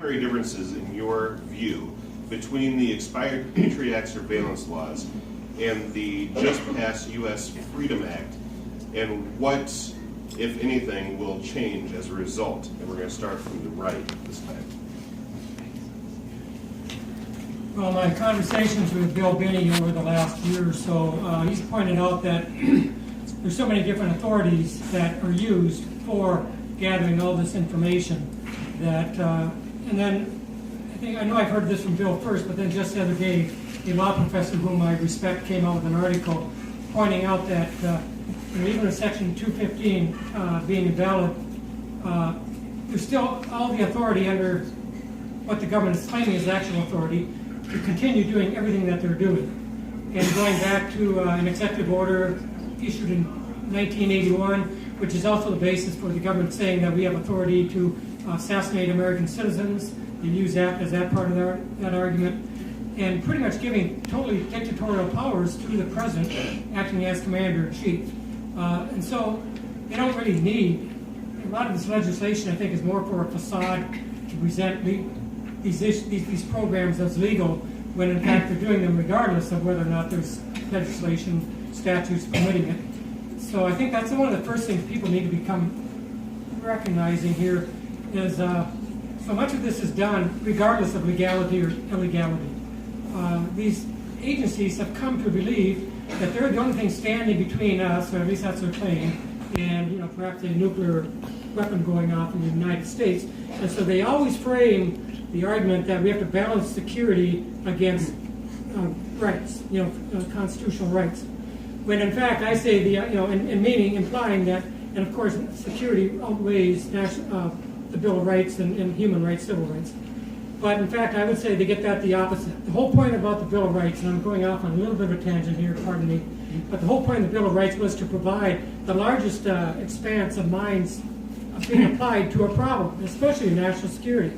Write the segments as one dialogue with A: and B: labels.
A: primary differences in your view between the expired Patriot Act surveillance laws and the just passed U.S. Freedom Act, and what, if anything, will change as a result? And we're going to start from the right this time.
B: Well, my conversations with Bill Binney over the last year or so, he's pointed out that there's so many different authorities that are used for gathering all this information that, and then I know I've heard this from Bill first, but then just the other day, a law professor whom I respect came out with an article pointing out that even with Section 215 being invalid, there's still all the authority under what the government is claiming is actual authority to continue doing everything that they're doing. And going back to an executive order issued in 1981, which is also the basis for the government saying that we have authority to assassinate American citizens. They use that as that part of that argument, and pretty much giving totally dictatorial powers to the president acting as commander-in-chief. And so they don't really need, a lot of this legislation I think is more for a facade to present these programs as legal, when in fact they're doing them regardless of whether or not there's legislation, statutes permitting it. So I think that's one of the first things people need to become recognizing here is so much of this is done regardless of legality or illegality. These agencies have come to believe that they're the only thing standing between us, or at least that's their claim, and perhaps a nuclear weapon going off in the United States. And so they always frame the argument that we have to balance security against rights, constitutional rights. When in fact I say in meaning implying that, and of course security outweighs the Bill of Rights and human rights, civil rights. But in fact, I would say they get that the opposite. The whole point about the Bill of Rights, and I'm going off on a little bit of a tangent here, pardon me, but the whole point of the Bill of Rights was to provide the largest expanse of minds being applied to a problem, especially national security.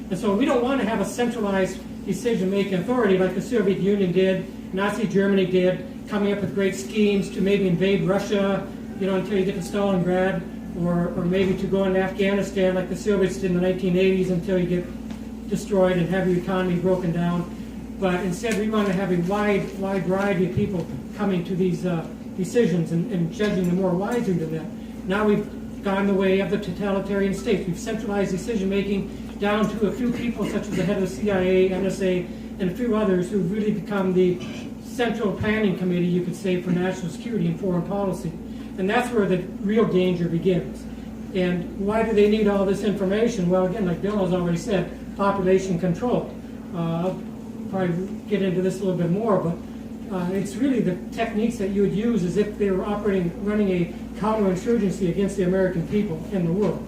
B: And so we don't want to have a centralized decision-making authority like the Soviet Union did, Nazi Germany did, coming up with great schemes to maybe invade Russia, until you get to Stalingrad, or maybe to go into Afghanistan like the Soviets did in the 1980s until you get destroyed and have your economy broken down. But instead we want to have a wide variety of people coming to these decisions and judging them more wisely than that. Now we've gone the way of the totalitarian states. We've centralized decision-making down to a few people such as the head of the CIA, NSA, and a few others who've really become the central planning committee, you could say, for national security and foreign policy. And that's where the real danger begins. And why do they need all this information? Well, again, like Bill has already said, population control. I'll probably get into this a little bit more, but it's really the techniques that you would use as if they were running a counterinsurgency against the American people in the world.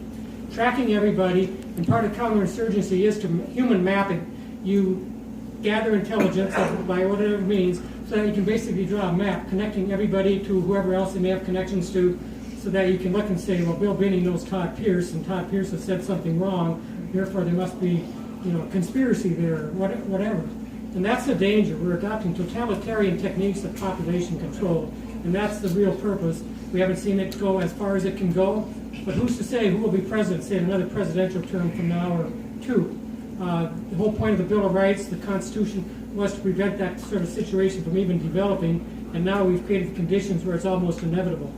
B: Tracking everybody, and part of counterinsurgency is to human mapping. You gather intelligence by whatever means so that you can basically draw a map connecting everybody to whoever else they may have connections to, so that you can look and say, well, Bill Binney knows Todd Pierce, and Todd Pierce has said something wrong, therefore there must be conspiracy there, or whatever. And that's the danger. We're adopting totalitarian techniques of population control, and that's the real purpose. We haven't seen it go as far as it can go, but who's to say who will be president, say, in another presidential term from now or two? The whole point of the Bill of Rights, the Constitution, was to prevent that sort of situation from even developing, and now we've created conditions where it's almost inevitable.